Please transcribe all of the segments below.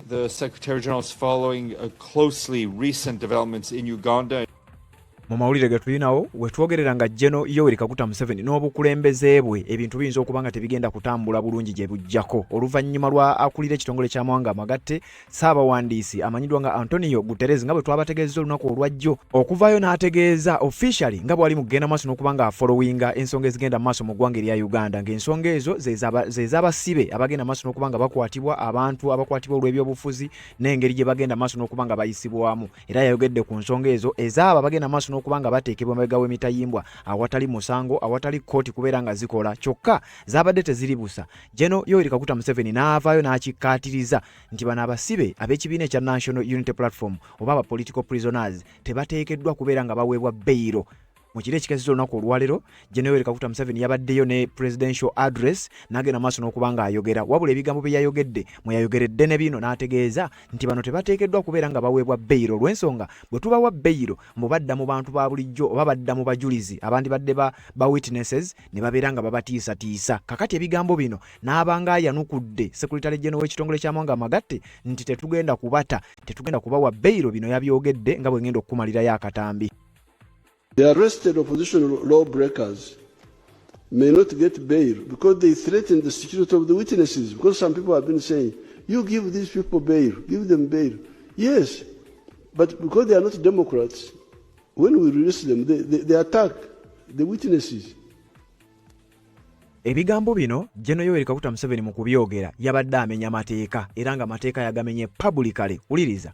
the Secretary General is following closely recent developments in Uganda. Mu mawulire ge tulinawo wetwogerera nga General Yoweri Kaguta Museveni n'obukulembeze bwe ebintu biyinza okuba nga tebigenda kutambula bulungi gye bujjako oluvannyuma lwa akulira ekitongole ky'amawanga amagatte Ssaabawandiisi amanyiddwa nga Antonio Guterres nga bwe twabategeezezza olunaku olwajjo okuvaayo n'ategeeza officially nga bw'ali mu kugenda maaso n'okuba nga afollowinga ensonga ezigenda maaso mu ggwanga erya Uganda ng'ensonga ezo ze z'abasibe abagenda maaso n'okuba nga bakwatibwa abantu abakwatibwa olw'ebyobufuzi n'engeri gye bagenda maaso n'okuba nga bayisibwamu era yayogedde ku nsonga ezo ezaabo abagenda maaso kubanga bateekebwa mabega w'emitayimbwa awatali musango awatali kooti kubeera nga zikola kyokka zaabadde teziribusa General Yoweri Kaguta Museveni n'avaayo n'akikkaatiriza nti bano abasibe ab'ekibiina ekya National Unity Platform oba aba political prisoners tebateekeddwa kubeera nga baweebwa beyiro. Mu kiro ekikesezza olunaku olwaleero General Yoweri Kaguta Museveni yabaddeyo ne presidential address n'agenda maaso n'okuba nga ayogera wabula ebigambo bye yayogedde mwe yayogeredde ne bino n'ategeeza nti bano tebateekeddwa kubeera nga baweebwa beyiro olw'ensonga bwe tubawa beyiro mbu badda mu bantu ba bulijjo oba badda mu bajulizi abandi badde ba witnesses ne babeera nga babatiisatiisa kakati ebigambo bino n'abanga ayanukudde Secretary General w'ekitongole ky'amawanga amagatte nti tetugenda kubawa beyiro bino yabyogedde nga bwe ngenda okukumalirayo akatambi. The arrested opposition lawbreakers may not get bail because they threaten the security of the witnesses. Because some people have been saying, you give these people bail, give them bail. Yes, but because they are not Democrats, when we release them, they attack the witnesses. Ebigambo bino General Yoweri Kaguta Museveni mu kubyogera yabadde amenya mateeka era nga mateeka yagamenye publicly. Uliriza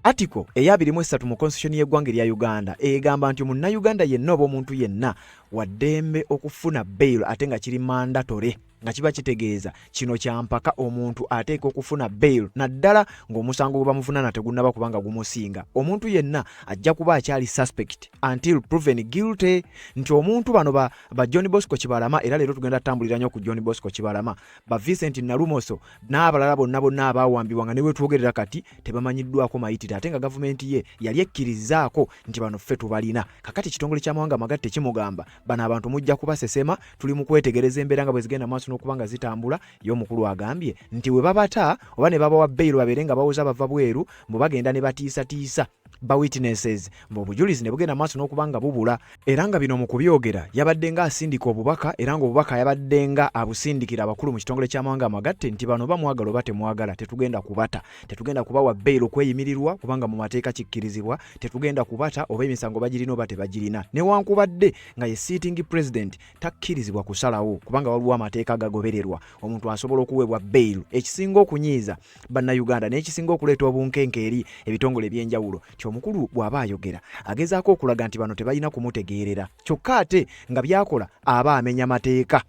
Article eya23 mu constitution y'eggwanga erya Uganda egamba nti munnayuganda yenna oba omuntu yenna waddembe okufuna bail ate nga kiri mandatory nga kiba kitegeeza kino kyampaka omuntu ateeka okufuna bail naddala ng'omusango gwe bamuvunaana tegunnaba kubanga gumusinga. Omuntu yenna ajja kuba akyali suspect until proven guilty. Nti omuntu bano ba John Bosco Kibalama era leero tugenda tambulira nnyo ku John Bosco Kibalama ba Vincent Nalumoso n'abalala bonna abaawambibwa nga ne bwe twogerera kati tebamanyiddwako mayitire ate nga gavumenti ye yali ekkirizaako nti bano ffe tubalina. Kakati ekitongole ky'amawanga amagatte kimugamba bano abantu mujja kubasesema tuli mu kwetegereza embeera nga bwe zigenda maaso n'okubanga zitambula y'omukulu agambye nti we babata oba ne babawa beyiro babeere nga bawoza bava bweru mbu bagenda ne batiisatiisa ba witnesses mbu obujulizi ne bugenda maaso n'okubanga bubula era nga bino mu kubyogera yabadde nga asindika obubaka era ng'obubaka yabadde nga abusindikira abakulu mu kitongole ky'amawanga amagatte nti bano bamwagala oba temwagala tetugenda kubata tetugenda kubawa beyiro kweyimirirwa kubanga mu mateeka kikkirizibwa tetugenda kubata oba emisango bagirina oba tebagirina newankubadde nga ye sitting president takkirizibwa kusalawo kubanga waliwo amateeka gagobererwa omuntu asobola okuweebwa beyiro. Ekisinga okunyiiza bannayuganda n'ekisinga okuleeta obunkenke eri ebitongole ebyenjawulo omukulu bw'aba ayogera agezaako okulaga nti bano tebalina kumutegeerera kyokka ate nga byakola aba amenya mateeka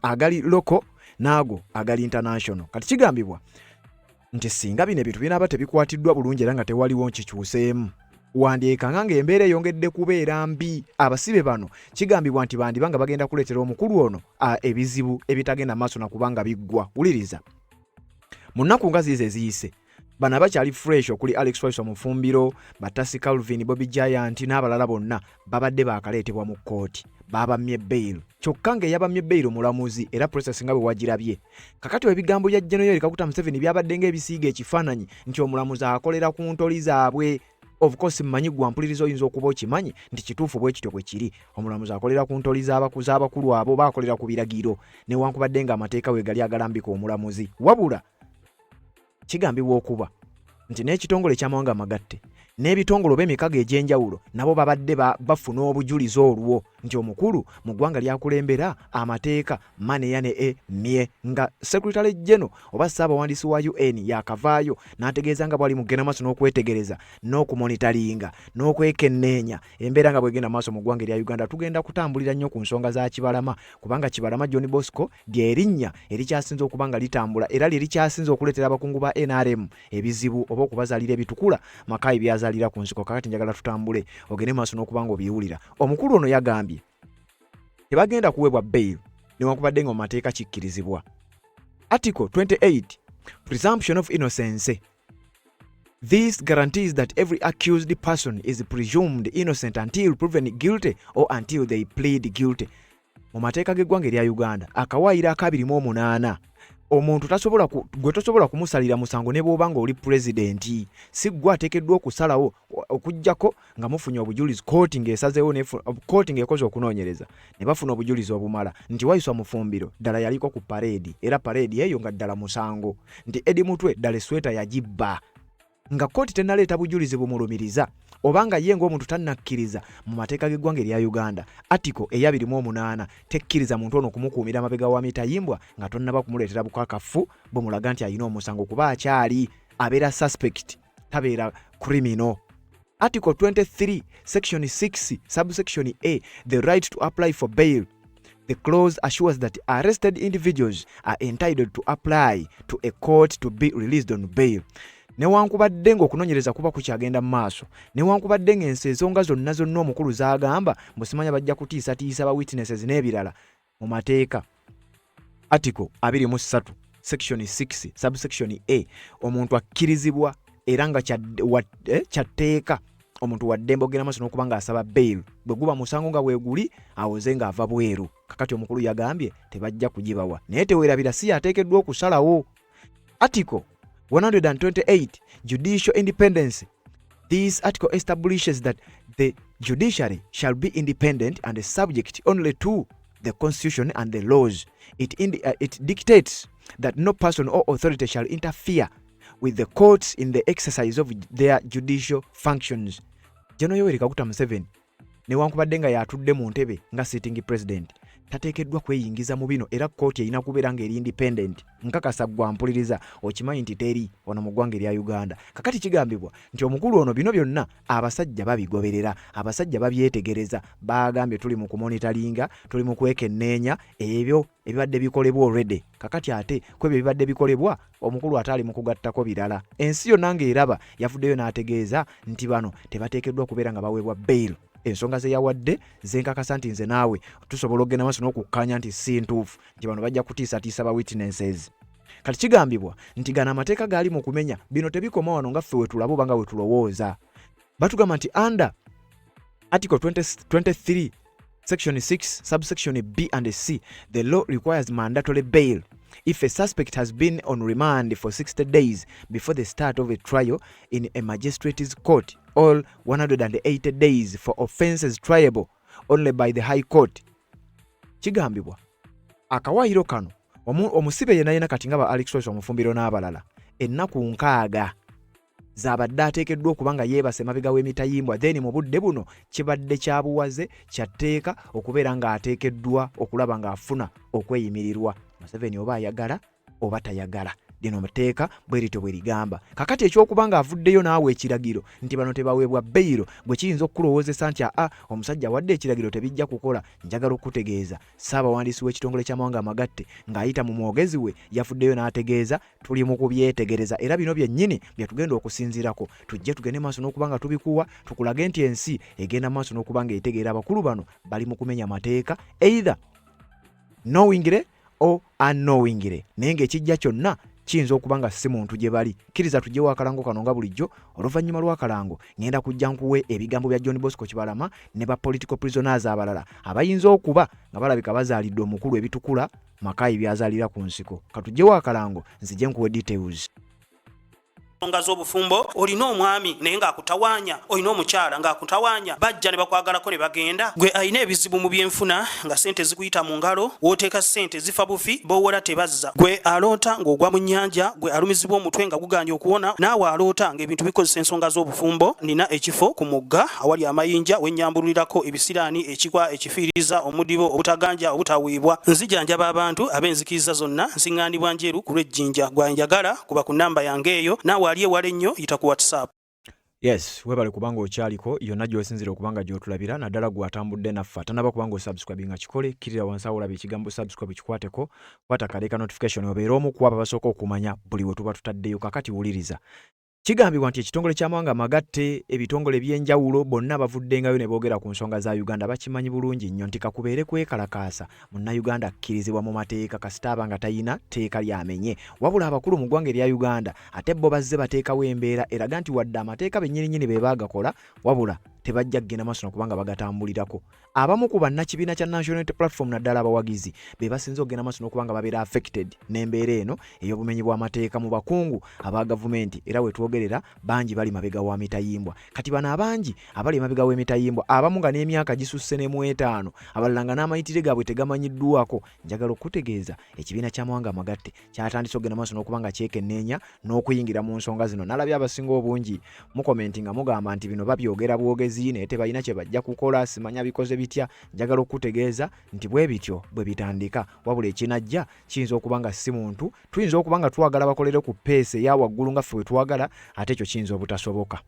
agali loko naago agali international. Kati kigambibwa nti singa bino ebintu binaaba tebikwatiddwa bulungi era nga tewaliwo nkikyuseemu wandyeka nga embeera eyongedde kubeera mbi abasibe bano kigambibwa nti bandibanga bagenda kuleetera omukulu ono ebizibu ebitagenda maaso nakubanga biggwa. Wuliriza mu nnaku nga ziizo eziyise bano abakyali fresh okuli Alex Waiso Mufumbiro Batasi Calvin Bobby Giant n'abalala bonna babadde baakaleetebwa mu kkooti babamye bail kyokka ng'eyabamye bail mulamuzi era process nga bwe wagirabye. Kakati ebigambo bya General Yoweri Kaguta Museveni byabadde ng'ebisiiga ekifaananyi nti omulamuzi akolera ku ntoli zaabwe. Of course mmanyi gwa mpulirizo oyinza okuba okimanyi nti kituufu bwe kityo bwe kiri omulamuzi akolera ku ntoli z'abakulu abo baakolera ku biragiro newankubadde nga amateeka we gali agalambika omulamuzi wabula kigambibwa okuba nti n'ekitongole ky'amawanga amagatte n'ebitongole b'emikago egy'enjawulo nabo babadde bafuna obujulizi olwo nti omukulu mu ggwanga lyakulembera amateeka maneya ne mye nga Secretary General oba Ssaabawandiisi wa UN yakavaayo n'ategeeza nga bwali mugenda maaso n'okwetegereza n'okumonitaringa n'okwekenneenya embeera nga bwegenda maaso mu ggwanga erya Uganda. Tugenda kutambulira nnyo ku nsonga za Kibalama kubanga Kibalama John Bosco ly'erinnya erikyasinze okuba nga litambula era lirikyasinze okuleetera abakungu ba NRM ebizibu oba okubazaalira ebitukula makayi byazaalira ku nsiko. Kakati njagala tutambule ogende maaso n'okuba nga obiwulira. Omukulu ono yagambye tebagenda kuweebwa bail newankubadde nga mu mateeka kikkirizibwa. Article 28 Presumption of innocence. This guarantees that every accused person is presumed innocent until proven guilty or until they plead guilty. Mu mateeka g'eggwanga erya Uganda akawaayiro 28 omuntu gwe tosobola kumusalira musango ne bw'obanga oli pulezidenti, si ggwe ateekeddwa okusalawo okuggyako nga mufunye obujulizi, kooti ng'ekoze okunoonyereza ne bafuna obujulizi obumala nti Waiswa Mufumbiro ddala yaliko ku pareedi, era pareedi eyo nga ddala musango, nti Eddie Mutwe ddala esweta yagibba, nga kooti tennaleeta bujulizi bumulumiriza obanga ye ng'omuntu tannakkiriza mu mateeka g'eggwanga erya Uganda. Article 228 tekkiriza muntu ono kumukuumira amabega wa mitayimbwa nga tonnaba kumuleetera bukakafu bumulaga nti alina omusango kuba akyali abeera suspect, tabeera criminal. Article 23 section 6 subsection A, the right to apply for bail. The clause assures that arrested individuals are entitled to apply to a court to be released on bail. Newankubadde ng'okunoonyereza kuba kukyagenda mu maaso, newankubadde ng'ensi ensonga zonna omukulu z'agamba musimanya bajja kutiisatiisa ba witnesses n'ebirala mu mateeka. Article 23 section 6 subsection A, omuntu akkirizibwa era nga kyatteeka omuntu waddembe ogenda maaso n'okuba ng'asaba bail bwe guba musango nga weeguli awoze ng'ava bweru. Kakati omukulu yagambye tebajja kugibawa, naye teweerabira si yateekeddwa okusalawo. Article 128 Judicial independence. This article establishes that the judiciary shall be independent and subject only to the Constitution and the laws. It dictates that no person or authority shall interfere with the courts in the exercise of their judicial functions. General Yoweri Kaguta Museveni newankubadde nga yatudde mu ntebe nga sitting president tateekeddwa kweyingiza mu bino, era kooti erina kubeera ng'eri independent. Nkakasa gwa mpuliriza okimanyi nti teri wano mu ggwanga erya Uganda. Kakati kigambibwa nti omukulu ono bino byonna abasajja babigoberera, abasajja babyetegereza, bagambye tuli mu kumonitalinga, tuli mu kwekenneenya ebyo ebibadde bikolebwa already. Kakati ate kwebyo ebibadde bikolebwa omukulu ataali mu kugattako birala. Ensi yonna ng'eraba yavuddeyo n'ategeeza nti bano tebateekeddwa kubeera nga baweebwa bail. Ensonga ze yawadde zenkakasa nti nze naawe tusobola okugenda maaso n'okukkanya nti si ntuufu, nti bano bajja kutiisatiisa ba witnesses. Kati kigambibwa nti gano amateeka gaali mu kumenya bino tebikoma wano nga ffe wetulaba oba nga wetulowooza. Batugamba nti under Article 23 Section 6 subsection B and C, the law requires mandatory bail if a suspect has been on remand for 60 days before the start of a trial in a magistrate's court, or 180 days for offences triable only by the High Court. Kigambibwa akawaayiro kano omusibe yenna kati nga ba Alex Waiswa Mufumbiro n'abalala ennaku 6 z'abadde ateekeddwa okuba nga yeebase mabega w'emitayimbwa, then mu budde buno kibadde kyabuwaze kyatteeka okubeera ng'ateekeddwa okulaba ng'afuna okweyimirirwa. Museveni oba ayagala oba tayagala, lino mateeka bwe lityo bwe ligamba. Kakati ekyokuba ng'avuddeyo naawe ekiragiro nti bano tebaweebwa beyiro bwe kiyinza okukulowoozesa nti omusajja awadde ekiragiro tebijja kukola, njagala okutegeeza Ssaabawandiisi w'ekitongole ky'amawanga amagatte ng'ayita mu mwogezi we yafuddeyo n'ategeeza tuli mu kubyetegereza, era bino byennyini bye tugenda okusinziirako, tujje tugende maaso n'okuba nga tubikuwa, tukulage nti ensi egenda maaso n'okuba nga etegeera abakulu bano bali mu kumenya mateeka either knowingly or unknowingly, naye ng'ekijja kyonna kiyinza okuba nga si muntu gye bali. Kkiriza tujjewo akalango kano nga bulijjo, oluvannyuma lw'akalango ngenda kujja nkuwe ebigambo bya John Bosco Kibalama ne ba political prisoners abalala abayinza okuba nga balabika bazaalidde omukulu ebitukula makayi byazaalira ku nsiko. Katujjewo akalango nzije nkuwe details. Ensonga z'obufumbo, olina omwami naye ng'akutawaanya, olina omukyala ng'akutawaanya, bajja ne bakwagalako ne bagenda, gwe alina ebizibu mu byenfuna nga ssente zikuyita mu ngalo, w'oteeka ssente zifa bufi b'owola tebazza, gwe aloota ng'ogwa mu nnyanja, gwe alumizibwa omutwe nga guganye okuwona, naawe aloota ng'ebintu bikozesa ensonga z'obufumbo. Nina ekifo ku mugga awali amayinja wennyambulirako ebisiraani, ekikwa, ekifiiriza, omudibo, obutaganja, obutaweebwa. Nzijanjaba abantu ab'enzikiriza zonna, nsiŋŋaanibwa njeru ku lw'ejjinja. Gwanjagala kuba ku nnamba yange eyo, naawe ali ewala ennyo yita ku WhatsApp. Yes, webale kubanga okyaliko yonna gy'osinzira okubanga gy'otulabira, naddala gw'atambudde naffe atanaba kubanga osubscribinga kikole, kirira wansi awo olaba ekigambo subscribe kikwateko, kwata kaleeka notification obeera omu ku abo basooka okumanya buli we tuba tutaddeyo. Kakati wuliriza. Kigambibwa nti ekitongole ky'amawanga amagatte, ebitongole eby'enjawulo bonna bavuddengayo ne boogera ku nsonga za Uganda bakimanyi bulungi nnyo nti kakubeere kwekalakaasa munnayuganda akkirizibwa mu mateeka kasita aba nga talina tteeka lyamenye. Wabula abakulu mu ggwanga erya Uganda ate bo bazze bateekawo embeera eraga nti wadde amateeka bennyininyini be baagakola, wabula tebajja kugenda maaso n'okubanga bagatambulirako. Abamu ku bannakibiina kya National Unity Platform naddala abawagizi be basinze okugenda maaso n'okubanga babeera affected n'embeera eno ey'obumenyi bw'amateeka mu bakungu aba gavumenti, era we twogerera bangi bali mabega wa mitayimbwa. Kati bano abangi abali mabega w'emitayimbwa, abamu nga n'emyaka gisusse ne mu 5, abalala nga n'amayitire gaabwe tegamanyiddwako. Njagala okutegeeza ekibiina kya Mawanga Amagatte kyatandise okugenda maaso n'okubanga kyekenneenya n'okuyingira mu nsonga zino. Nalabye abasinga obungi mu komenti nga mugamba nti bino babyogera bwogezi naye tebalina kye bajja kukola, simanya bikoze bitya. Njagala okutegeeza nti bwe bityo bwe bitandika, wabula ekinajja kiyinza okubanga si muntu, tuyinza okubanga twagala bakolere ku peesi eya waggulu nga ffe we twagala, ate ekyo kiyinza obutasoboka.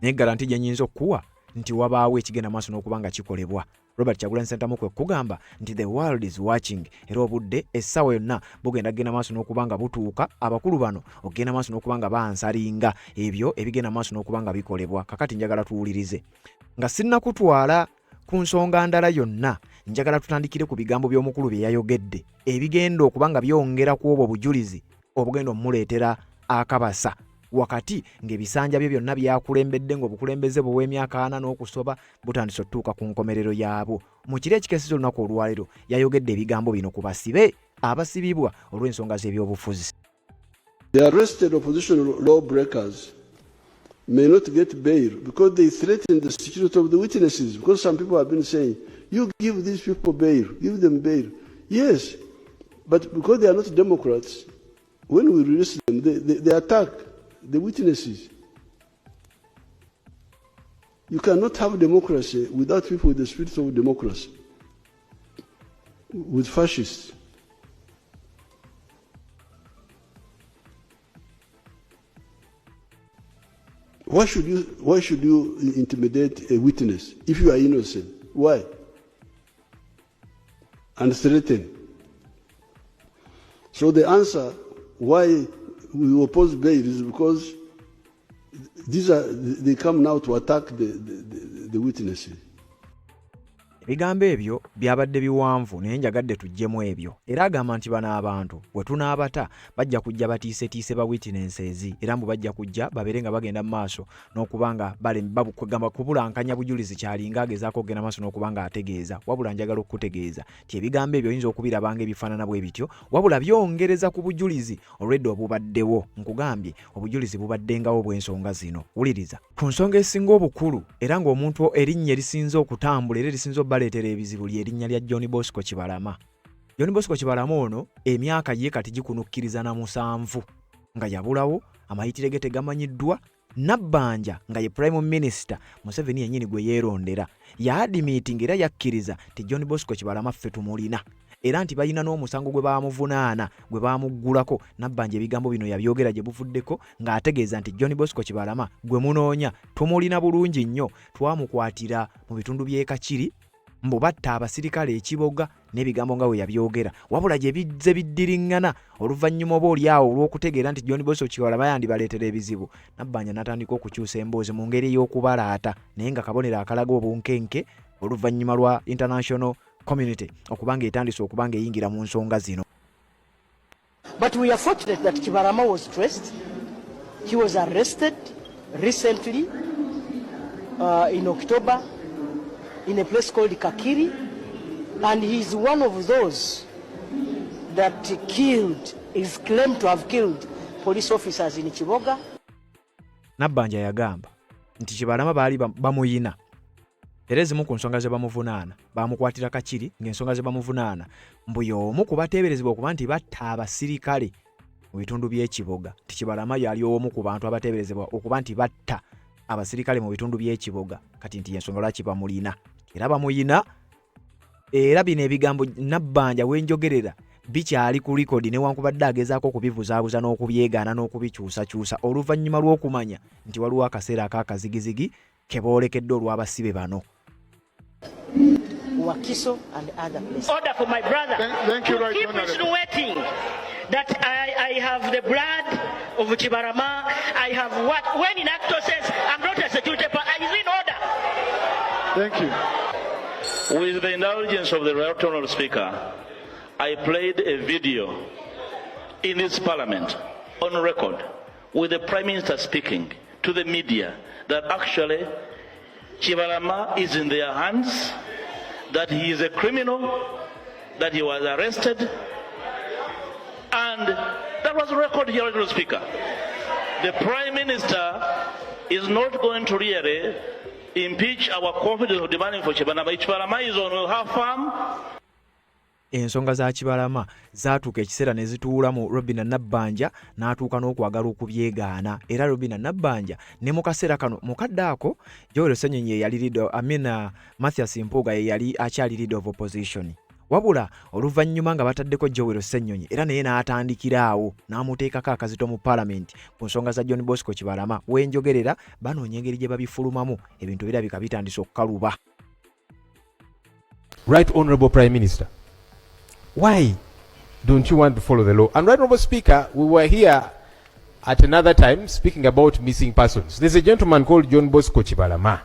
Naye garanti gye nnyinza okuwa nti wabaawo ekigenda maaso n'okubanga kikolebwa. Robert Kyagulanyi Ssentamu kwe kugamba nti the world is watching, era obudde essaawa yonna bugenda kugenda maaso n'okubanga butuuka abakulu bano okugenda maaso n'okubanga bansalinga ebyo ebigenda maaso n'okubanga bikolebwa. Kakati njagala tuwulirize nga sinnakutwala ku nsonga ndala yonna, njagala tutandikire ku bigambo by'omukulu bye yayogedde ebigenda okubanga byongera ku obwo bujulizi obugenda omuleetera akabasa wakati ng'ebisanja bye byonna byakulembedde ng'obukulembeze bw'emyaka 4 n'okusoba butandise otuuka ku nkomerero yaabwo. Mu kiro ekikeseza olunaku olwaleero yayogedde ebigambo bino ku basibe abasibibwa olw'ensonga z'ebyobufuzi. The arrested opposition lawbreakers may not get bail because they threaten the security of the witnesses, because some people have been saying, you give these people bail, give them bail. Yes, but because they are not Democrats, when we release them, they attack the witnesses. You cannot have democracy without people with the spirit of democracy, with fascists. Why should you intimidate a witness if you are innocent? Why? And threaten. So the answer why we oppose bail is because they come now to attack the witnesses. Ebigambo ebyo byabadde biwanvu naye njagadde tujjemu ebyo. Era agamba nti bano abantu bwe tunaabata bajja kujja batiise ba witnesses, era mbu bajja kujja babeere nga bagenda mu maaso n'okubanga babukugamba kubulankanya bujulizi kyalinga agezaako okugenda maaso n'okubanga ategeeza. Wabula njagala okutegeeza ti ebigambo ebyo oyinza okubirabanga ebifaanana bwe bityo, wabula byongereza ku bujulizi olwedde obubaddewo. Nkugambye obujulizi bubaddengawo bw'ensonga zino. Wuliriza ku nsonga esinga obukulu era ng'omuntu erinnya erisinze okutambula era erisinze baleetera ebizibu ly'erinnya lya John Bosco Kibalama. John Bosco Kibalama ono emyaka ye kati gikunukkiriza na 7 nga yabulawo, amayitire ge tegamanyiddwa. Nabbanja nga ye Prime Minister Museveni yennyini gwe yeerondera yaadimiitinga era yakkiriza ti John Bosco Kibalama ffe tumulina, era nti balina n'omusango gwe baamuvunaana gwe baamuggulako. Nabbanja ebigambo bino yabyogera gye buvuddeko ng'ategeeza nti John Bosco Kibalama gwe munoonya tumulina bulungi nnyo, twamukwatira mu bitundu by'e Kakiri mbu batta abasirikale ekiboga n'ebigambo nga we yabyogera. Wabula gye bizze biddiriŋŋana oluvannyuma oba oli awo olw'okutegeera nti John Bosco Kibalama yandibaleetera ebizibu, Nabbanja n'atandika okukyusa emboozi mu ngeri ey'okubalaata naye nga kabonero akalaga obunkenke oluvannyuma lwa international community okubanga etandise okubanga eyingira mu nsonga zino. But we are fortunate that Kibalama was traced. He was arrested recently in October in a place called Kakiri, and he's one of those that is claimed to have killed police officers in Kiboga. Nabbanja yagamba nti Kibalama baali bamuyina era ezimu ku nsonga ze bamuvunaana bamukwatira Kakiri, ng'ensonga ze bamuvunaana mbu y'omu ku bateeberezebwa okuba nti batta abasirikale mu bitundu by'ekiboga. Ti Kibalama yali omu ku bantu abateeberezebwa okuba nti batta abasirikale mu bitundu by'ekiboga, kati nti ensonga lwaki bamulina era bamuyina. Era bino ebigambo Nabbanja wenjogerera bikyali ku likodi newankubadde agezaako okubivuzaabuza n'okubyegaana n'okubikyusakyusa oluvannyuma lw'okumanya nti waliwo akaseera ak'akazigizigi ke boolekedde olw'abasibe bano. Wakiso and other places. Order for my brother. Thank you, right, keep insinuating that I have the blood of Kibalama. I have what? When in actor says I'm not a security person, is in order. Thank you. With the indulgence of the Right Honourable Speaker, I played a video in this Parliament on record with the Prime Minister speaking to the media that actually Chibalama is in their hands, that he is a criminal, that he was arrested, and that was recorded here, Mr. Speaker. The Prime Minister is not going to really impeach our confidence of demanding for Chibalama. Chibalama is on her farm. Ensonga za Kibalama zaatuuka ekiseera ne zituula mu Robinah Nabbanja n'atuuka n'okwagala okubyegaana era Robinah Nabbanja ne mu kaseera kano mukadde ako Joel Ssenyonyi ye yali leader Mathias Mpuuga ye yali akyali leader of opposition. Wabula oluvannyuma nga bataddeko Joel Ssenyonyi era naye n'atandikira awo n'amuteekako akazito mu Parliament ku nsonga za John Bosco Kibalama wenjogerera banoonya engeri gye babifulumamu ebintu birabika bitandise okukaluba. Right Honourable Prime Minister, why don't you want to follow the law? And Right Honourable Speaker, we were here at another time speaking about missing persons. There's a gentleman called John Bosco Kibalama.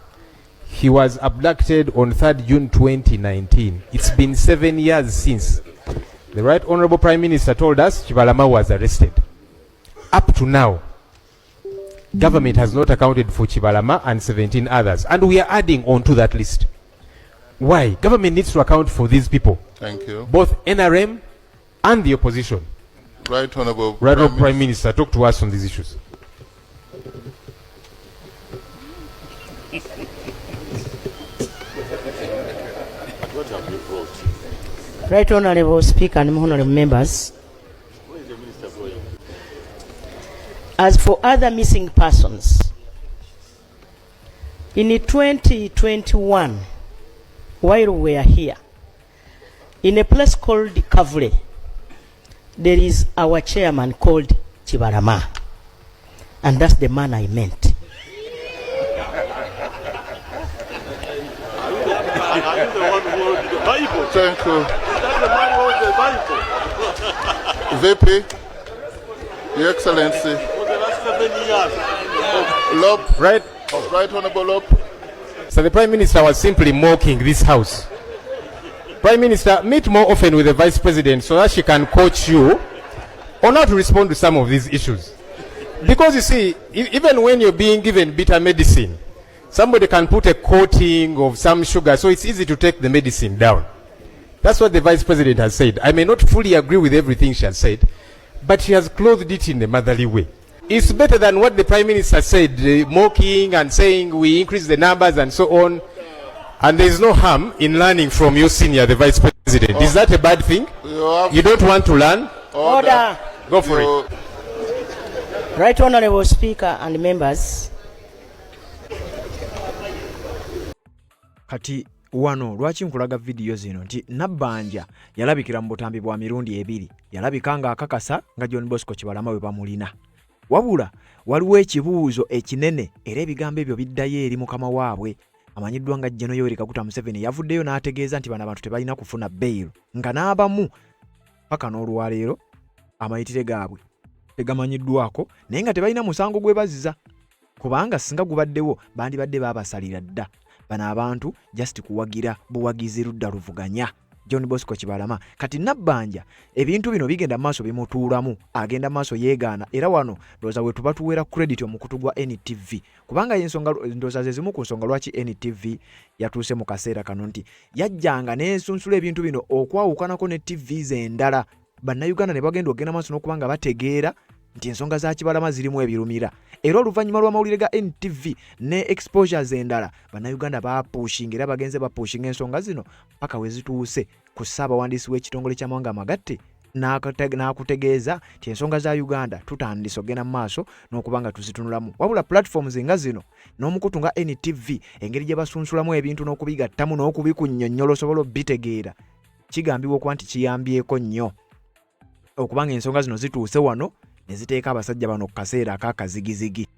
He was abducted on 3rd June 2019. It's been 7 years since. The Right Honourable Prime Minister told us Kibalama was arrested. Up to now, government has not accounted for Kibalama and 17 others. And we are adding on to that list. Why? Government needs to account for these people. Thank you. Both NRM and the opposition. Right Honourable Prime Minister, talk to us on these issues. Right Honourable Speaker and Honourable Members, as for other missing persons, in 2021, while we are here, in a place called Kavule, there is our chairman called Kibalama, and that's the man I meant. Thank you. VP, Your Excellency. Right Honourable Lop. So the Prime Minister was simply mocking this house. Prime Minister, meet more often with the Vice President so that she can coach you on how to respond to some of these issues. Because you see, even when you're being given bitter medicine, somebody can put a coating of some sugar, so it's easy to take the medicine down. That's what the Vice President has said. I may not fully agree with everything she has said, but she has clothed it in a motherly way. It's better than what the Prime Minister said, mocking and saying we increase the numbers and so on. And there is no harm in learning from your senior, the Vice President. Is that a bad thing? You don't want to learn? Order. Go for it. Right Honourable Speaker and members. Kati wano lwaki nkulaga video zino nti Nabbanja yalabikira mu butambi bwa mirundi ebiri, yalabika nga akakasa nga John Bosco Kibalama we bamulina. Wabula waliwo ekibuuzo ekinene era ebigambo ebyo biddayo eri mukama waabwe amanyiddwa nga General Yoweri Kaguta Museveni yavuddeyo n'ategeeza nti bano abantu tebalina kufuna bail nga n'abamu paka n'olwaleero amayitire gaabwe tegamanyiddwako naye nga tebalina musango gwe baziza kubanga singa gubaddewo bandibadde baabasalira dda bano abantu just kuwagira buwagizi ludda luvuganya John Bosco Kibalama. Kati Nabbanja ebintu bino bigenda maaso bimutuulamu agenda maaso yeegaana era wano ndowooza we tuba tuweera credit omukutu gwa NTV kubanga ensonga ndowooza ze zimu ku nsonga lwaki NTV yatuuse mu kaseera kano nti yajjanga n'ensunsula ebintu bino okwawukanako ne TVs endala bannayuganda ne bagenda okugenda maaso n'okubanga bategeera nti ensonga za Kibalama zirimu ebirumira era oluvannyuma lw'amawulire ga NTV ne exposures endala bannayuganda bapushinga era bagenze bapushinga ensonga zino paka we zituuse ku Ssaabawandiisi w'ekitongole ky'amawanga amagatte n'akutegeeza nti ensonga za Uganda tutandise ogenda mu maaso n'okubanga tuzitunulamu wabula platforms nga zino n'omukutu nga NTV engeri gye basunsulamu ebintu n'okubigattamu n'okubikunnyonnyola osobola obitegeera kigambibwa okuba nti kiyambyeko nnyo okubanga ensonga zino zituuse wano ne ziteeka abasajja bano ku kaseera ak'akazigizigi.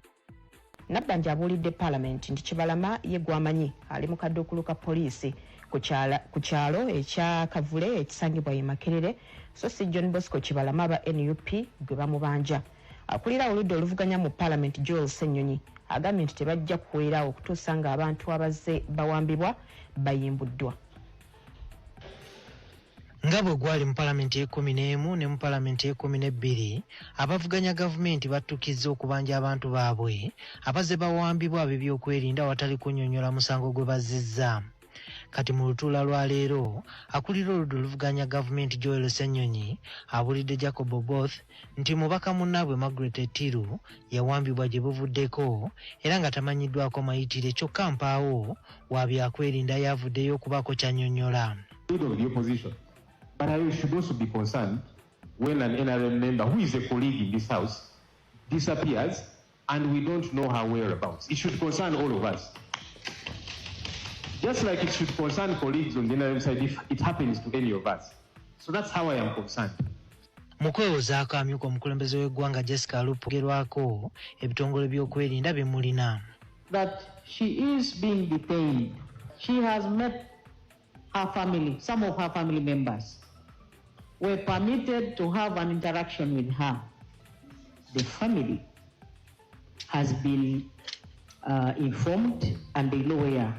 Nabbanja abuulidde Parliament nti Kibalama ye gwamanyi ali mu kaduukulu ka poliisi ku kyalo ekya Kavule ekisangibwa e Makerere so si John Bosco Kibalama ba NUP gwe bamubanja. Akulira oludda oluvuganya mu Parliament Joel Ssenyonyi agambye nti tebajja kuweera okutuusa nga abantu abazze bawambibwa bayimbuddwa. nga bwe gwali mu palamenti y'e11 ne mu palamenti y'e12 abavuganya gavumenti battukizza okubanja abantu baabwe abazze bawambibwa ab'ebyokwerinda awatali kunnyonnyola musango gwe bazzizza. Kati mu lutuula lwa leero akulira oludda oluvuganya gavumenti Joel Ssenyonyi abulidde Jacob Oboth nti mubaka munnaabwe Margaret Etiru yawambibwa gye buvuddeko era nga tamanyiddwako mayitire kyokka mpaawo wa byakwerinda yavuddeyo okubaako ky'annyonnyola. But I should also be concerned when an NRM member who is a colleague in this house disappears and we don't know her whereabouts. It should concern all of us. Just like it should concern colleagues on the NRM side if it happens to any of us. So that's how I am concerned. Mu kwewozaako amyuka omukulembeze w'eggwanga Jessica Alupo gerwako ebitongole by'okwerinda bimulina. That she is being detained. She has met her family, some of her family members were permitted to have an interaction with her. The family has been informed and they know where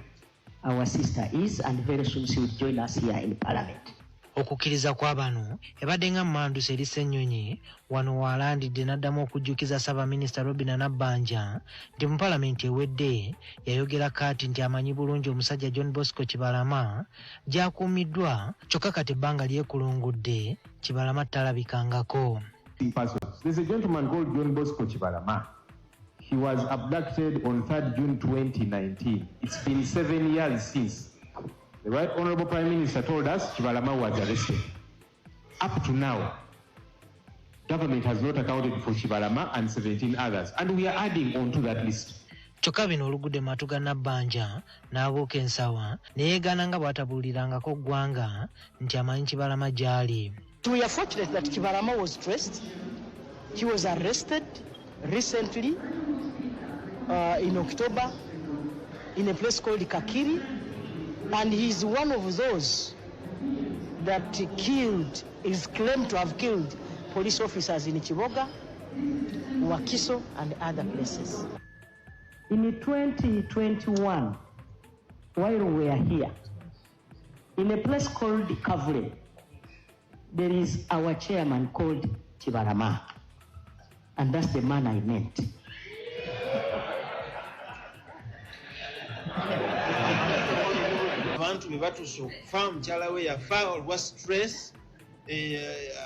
our sister is, and very soon she will join us here in Parliament. Okukkiriza kwa bano ebadde nga Manduse eri Ssenyonyi wano waalandidde n'addamu okujjukiza Ssaabaminisita Robinah Nabbanja nti mu palamenti ewedde yayogera kati nti amanyi bulungi omusajja John Bosco Kibalama gy'akuumiddwa kyokka kati ebbanga lyekulungudde Kibalama talabikangako. There's a gentleman called John Bosco Kibalama. He was abducted on 3rd June 2019. It's been 7 years since. The Right Honorable Prime Minister told us Kibalama was arrested. Up to now, government has not accounted for Kibalama and 17 others, and we are adding on to that list. Kyokka bino olugudde matu ga Nabbanja n'abuuka ensawa ne yeegaana nga bw'atabuulirangako ggwanga nti amanyi Kibalama gy'ali. We are fortunate that Kibalama was traced. He was arrested recently in October in a place called Kakiri, and he's one of those that is claimed to have killed police officers in Kiboga, Wakiso, and other places. In 2021, while we are here, in a place called Kavule, there is our chairman called Kibalama, and that's the man I meant. Abantu bebatuuse okufa mukyala we yafa olwa stress,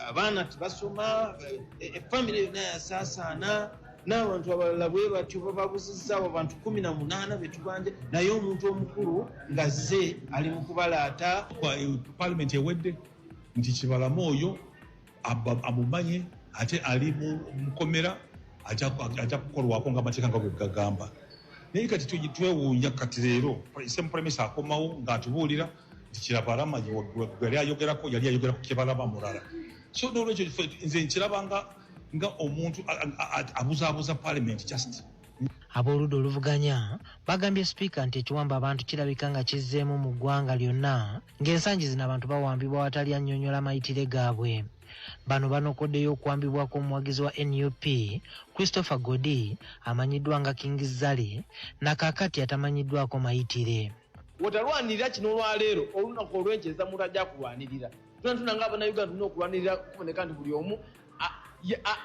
abaana tebasoma, efamire yonna yasaasaana, n'abantu abalala bwe batyo bababuzizaawo abantu 18 betubanja, naye omuntu omukulu ng'azze ali mu kubalaata. Parliament ewedde nti Kibalama oyo amumanye ate ali mu mukomera ajja kukolwako ng'amateeka nga bwe gagamba. Naye kati twewuunya kati leero Prime akomawo ng'atubuulira nti Kibalama yali ayogerako Kibalama mulala. So n'olwekyo nze nkiraba nga omuntu abuzaabuza Parliament just. Ab'oludda oluvuganya bagambye Sipiika nti ekiwamba abantu kirabika nga kizzeemu mu ggwanga lyonna ng'ensangi zino abantu bawambibwa awatali annyonnyola mayitire gaabwe. Bano banokoddeyo okwambibwako omuwagizi wa NUP Christopher Godi amanyiddwa nga King Zali nakaakati atamanyiddwako mayitire. Wotalwanirira kino olwaleero olunaku olw'enkyeza mutajja kulwanirira. Tunatuna ng'Abannayuganda tulina okulwanirira kuboneka nti buli omu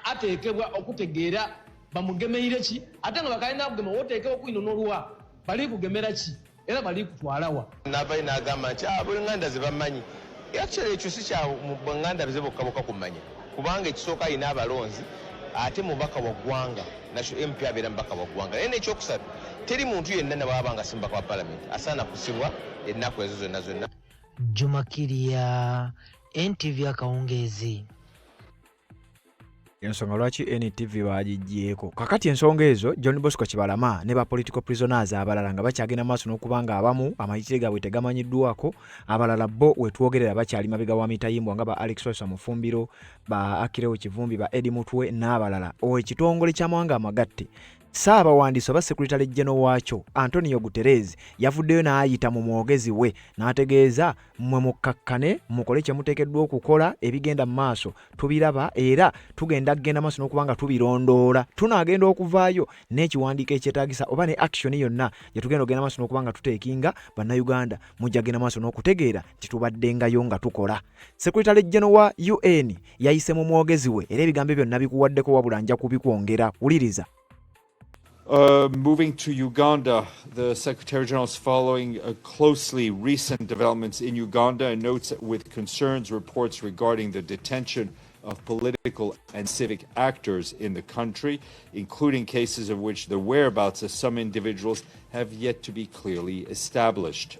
ateekebwa okutegeera bamugemeire ki, ate nga bakalina kugema woteekebwa kwinonolwa bali kugemera ki era bali kutwalawa. Nava n'agamba nti ab'Enganda ze bamanyi. Actually ekyo si kya mu Banganda bize bokka kumanya kubanga ekisooka alina abalonzi ate mubaka wa ggwanga national MP abeera mubaka wa ggwanga. Naye n'ekyokusatu teri muntu yenna ne bwaba nga si mubaka wa Parliament asaana kusibwa ennaku ezo zonna. Juma Kiria, NTV Akawungeezi. Ensonga lwaki NTV bagigyeko. Kakati ensonga ezo John Bosco Kibalama ne ba political prisoners abalala nga bakyagenda maaso n'okubanga abamu amayitire gaabwe tegamanyiddwako, abalala bo wetwogerera bakyali mabega wa mitayimbwa nga ba Alex Sosa Mufumbiro, ba Akirewo Kivumbi, ba Eddie Mutwe n'abalala. Ekitongole ky'amawanga amagatte Ssaabawandiisi oba Secretary General waakyo Antonio Guterres yavuddeyo n'ayita mu mwogezi we n'ategeeza mmwe mukkakkane mukole kye muteekeddwa okukola ebigenda mu maaso tubiraba era tugenda kugenda maaso n'okubanga tubirondoola tunaagenda okuvaayo n'ekiwandiiko ekyetaagisa oba ne action yonna gye tugenda okugenda maaso n'okubanga tuteekinga bannayuganda mujja kugenda maaso n'okutegeera nti tubaddengayo nga tukola. Secretary General wa UN yayise mu mwogezi we era ebigambo byonna bikuwaddeko wabula nja kubikwongera. Wuliriza. Moving to Uganda, the Secretary General is following closely recent developments in Uganda and notes with concerns reports regarding the detention of political and civic actors in the country, including cases of which the whereabouts of some individuals have yet to be clearly established.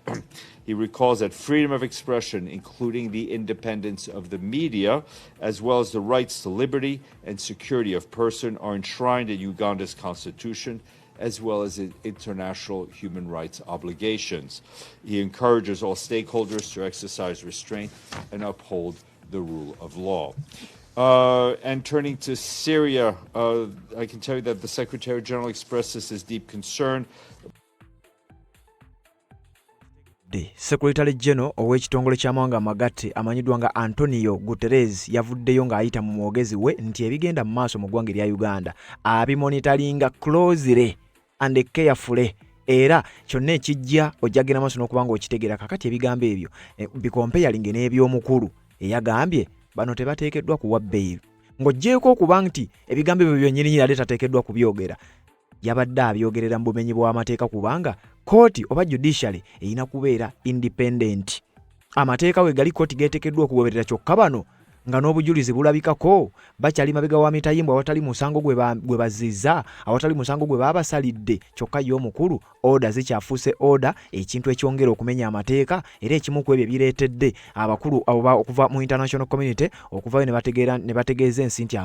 He recalls that freedom of expression, including the independence of the media, as well as the rights to liberty and security of person, are enshrined in Uganda's constitution, as well as in international human rights obligations. He encourages all stakeholders to exercise restraint and uphold the rule of law. And turning to Syria, I can tell you that the Secretary General expresses his deep concern. Secretary General ow'ekitongole ky'amawanga amagatte amanyiddwa nga Antonio Guterres yavuddeyo ng'ayita mu mwogezi we nti ebigenda mu maaso mu ggwanga lya Uganda abimonitalinga closely and carefully era kyonna ekijja ojjagenda maaso n'okubanga okitegeera kakati ebigambo ebyo bikompeyalinge n'eby'omukulu eyagambye bano tebateekeddwa kuwa bbail ng'oggyeko okuba nti ebigambo ebyo byonnyini ate tateekeddwa kubyogera yabadde abyogerera mu bumenyi bw'amateeka kubanga kooti oba judiciary erina kubeera independent. Amateeka we gali kooti geeteekeddwa okugoberera kyokka bano nga n'obujulizi bulabikako bakyali mabega wa mitayimbwa awatali musango gwe bazizza awatali musango gwe baabasalidde kyokka y'omukulu order zikyafuuse order ekintu ekyongera okumenya amateeka era ekimu ku ebyo bireetedde abakulu okuva mu international community okuvayo ne bategeeza ensi nti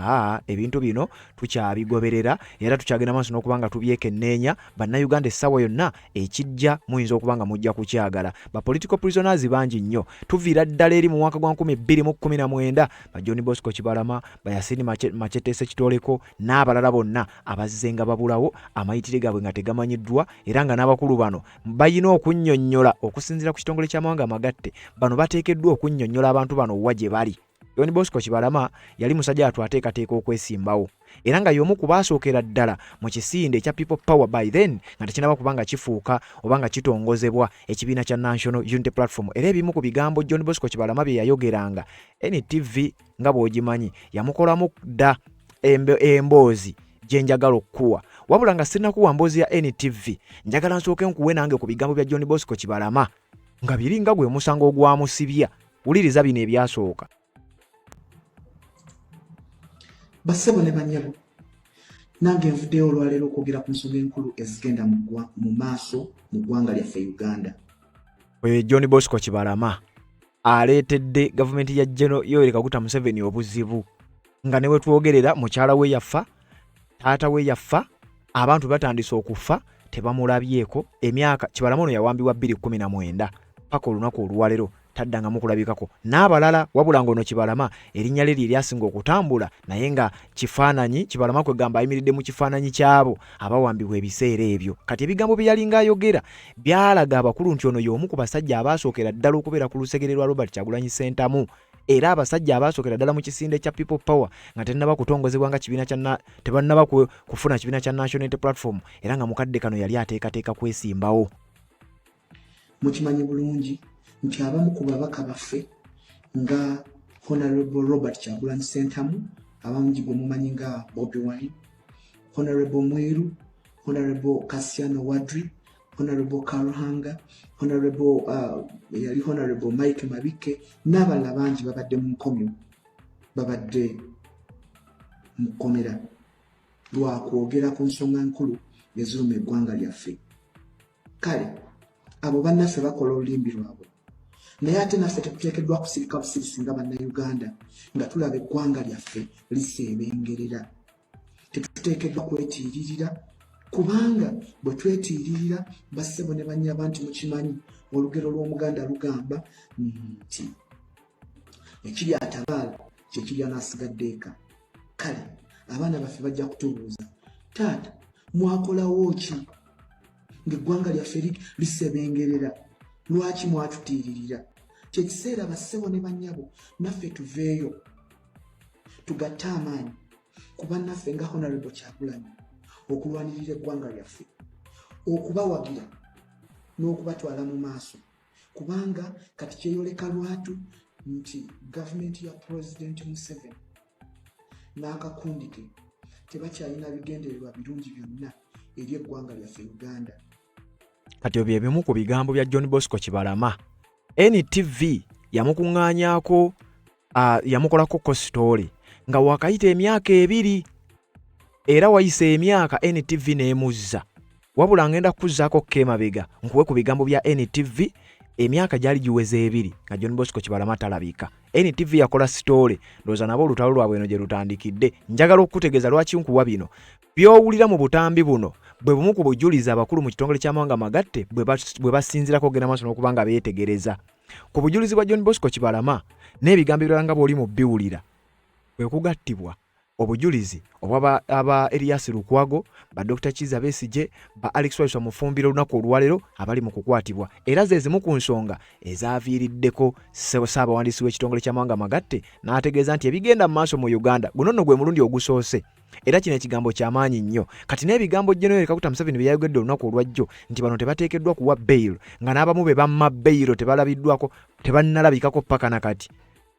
ebintu bino tukyabigoberera era tukyagenda maaso n'okubanga tubyekenneenya bannayuganda essaawa yonna ekijja muyinza okubanga mujja kukyagala. Ba political prisoners bangi nnyo tuviira ddala eri mu mwaka gwa 2019 ba John Bosco Kibalama ba Yasini Machete Sekitoleko n'abalala bonna abazzenga babulawo amayitire gaabwe nga tegamanyiddwa era nga n'abakulu bano bayina okunnyonnyola okusinziira ku kitongole ky'amawanga amagatte bano bateekeddwa okunnyonnyola abantu bano wa gye bali. John Bosco Kibalama yali musajja atwateekateeka okwesimbawo era nga y'omu ku baasookera ddala mu kisinde ekya People Power by then nga tekinaba kubanga kifuuka oba nga kitongozebwa ekibiina kya National Unity Platform era ebimu ku bigambo John Bosco Kibalama bye yayogeranga NTV nga bw'ogimanyi yamukolamu dda emboozi gye njagala okukuwa wabula nga sirinakuwa mboozi ya NTV njagala nsooke nkuwe nange ku bigambo bya John Bosco Kibalama nga biri nga gwe musango ogwamusibya. Wuliriza bino ebyasooka. Basebo ne banyabo nange nvuddeyo olwaleero okwogera ku nsonga enkulu ezigenda mu maaso mu ggwanga lyaffe Uganda. John Bosco Kibalama aleetedde gavumenti ya General Yoweri Kaguta Museveni obuzibu nga ne wetwogerera mukyala we yafa taata we yafa abantu batandise okufa tebamulabyeko emyaka Kibalama ono yawambibwa 2019 paka olunaku olwaleero taddanga mu kulabikako n'abalala wabula ngono Kibalama erinnya lye lyasinga okutambula naye nga kifaananyi Kibalama kwe gamba ayimiridde mu kifaananyi kyabo abawambibwa ebiseera ebyo. Kati ebigambo bye yalinga ayogera byalaga abakulu nti ono y'omu ku basajja abasookera ddala okubeera ku lusegere lwa Robert Kyagulanyi Ssentamu era abasajja abasookera ddala mu kisinde kya People Power nga tennaba kutongozebwa nga kibiina kya tebannaba kufuna kibiina kya National Unity Platform era nga mukadde kano yali ateekateeka kwesimbawo. Mukimanyi bulungi nti abamu ku babaka baffe nga Honorable Robert Kyagulanyi Ssentamu abamungi gwe mumanyi nga Bobi Wine, Honorable Mwiru, Honorable Kasiano Wadri, Honorable Karuhanga, Honorable yali Honorable Mike Mabike n'abalala bangi babadde mu nkomyo babadde mu kkomera lwa kwogera ku nsonga nkulu eziruma eggwanga lyaffe. Kale abo bannaffe bakola olulimbi lwabwe naye ate naffe tetuteekeddwa kusirika busirisi nga bannayuganda nga tulaba eggwanga lyaffe liseebengerera. Tetuteekeddwa kwetiiririra kubanga bwe twetiiririra bassebo ne bannyaba nti mukimanyi olugero lw'omuganda lugamba nti ekiri atabaala kyekiri anaasigadde eka. Kale abaana baffe bajja kutubuuza taata mwakolawo ki ng'eggwanga lyaffe lisebengerera? Lwaki mwatutiiririra? Kyekiseera bassebo ne bannyabo naffe tuveeyo tugatte amaanyi kuba naffe nga Honorable Kyagulanyi okulwanirira eggwanga lyaffe, okubawagira n'okubatwala mu maaso, kubanga kati kyeyoleka lwatu nti gavumenti ya President Museveni n'akakundi ke tebakyalina bigendererwa birungi byonna eri eggwanga lyaffe Uganda. Kati bye bimu ku bigambo bya John Bosco Kibalama. NTV yamukuŋŋaanyaako yamukolako ko story nga wakayita emyaka 2 era wayise emyaka NTV n'emuzza. Wabula ngenda kuzzaako kemabega nkuwe ku bigambo bya NTV emyaka gyali giweze 2 nga John Bosco Kibalama talabika. NTV yakola story ndoza nabo olutalo lwabwe eno gye lutandikidde. Njagala okutegeeza lwaki nkuwa bino byowulira mu butambi buno bwe bumu ku bujulizi abakulu mu kitongole ky'amawanga amagatte bwe basinzirako okugenda maaso n'okubanga beetegereza. Ku bujulizi bwa John Bosco Kibalama n'ebigambo ebirala nga bw'oli mu biwulira bwe kugattibwa obujulizi obwa aba Elias Lukwago, ba Dr. Kiza Besigye, ba Alex Waiswa Mufumbira olunaku olwalero abali mu kukwatibwa, era ze zimu ku nsonga ezaaviiriddeko Ssaabawandiisi w'ekitongole ky'amawanga amagatte n'ategeeza nti ebigenda mu maaso mu Uganda guno nno gwe mulundi ogusoose. Era kino ekigambo ky'amaanyi nnyo. Kati n'ebigambo General Kaguta Museveni bye yayogedde olunaku olwajjo nti bano tebateekeddwa kuwa bail nga n'abamu be bamma bail tebalabiddwako tebannalabikako paka na kati.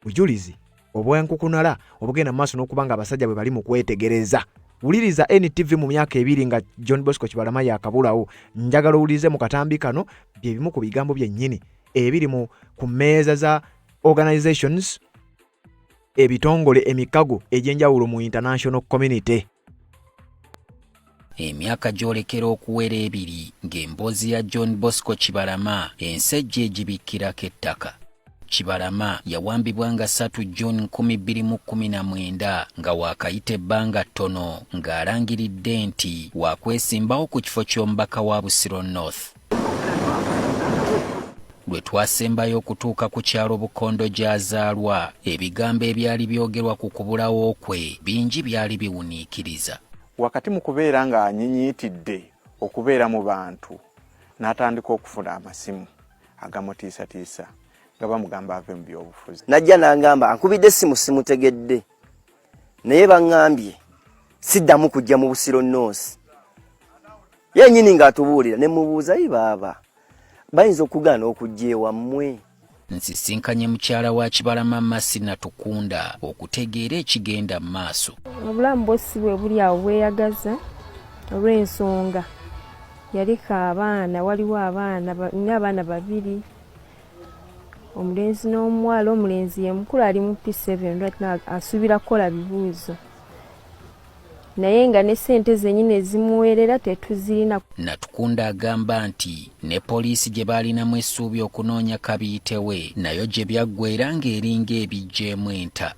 Bujulizi obwenkukunala obugenda mu maaso n'okubanga abasajja bwe bali mu kwetegereza. Wuliriza NTV mu myaka 2 nga John Bosco Kibalama yakabulawo. Njagala owulirize mu katambi kano bye bimu ku bigambo byennyini ebiri mu ku mmeeza za organizations ebitongole emikago egyenjawulo mu international community. Emyaka gyolekera okuwera 2 ng'emboozi ya John Bosco Kibalama ensejja egibikkirako ettaka. Kibalama yawambibwa nga 3 June 2019 nga waakayita ebbanga ttono ng'alangiridde nti waakwesimbawo ku kifo ky'omubaka wa Busiro North. Lwe twasembayo okutuuka ku kyalo Bukondo gy'azaalwa, ebigambo ebyali byogerwa ku kubulawo kwe bingi byali biwuniikiriza. Wakati mu kubeera nga anyinyiitidde okubeera mu bantu n'atandika okufuna amasimu agamutiisatiisa nga bamugamba ave mu byobufuzi. Najja n'angamba ankubidde essimu simutegedde naye baŋŋambye siddamu kujja mu Busiro North. Yennyini ng'atubuulira ne mubuuza baaba bayinza okugaana okujja ewammwe. Nsisinkanye mukyala wa Kibalama Masina Tukunda okutegeera ekigenda mu maaso. Obulamu bw'ossi bwe buli awo bweyagaza olw'ensonga yalika abaana, waliwo abaana babiri, omulenzi n'omuwala. Omulenzi ye mukulu ali mu P7 asuubira kukola bibuuzo naye nga ne ssente zennyini ezimuweerera tetuzirina. Natukunda agamba nti ne poliisi gye baalinamu essuubi okunoonya kabiitewe nayo gye byaggwera ng'eringa ebijjeemu enta.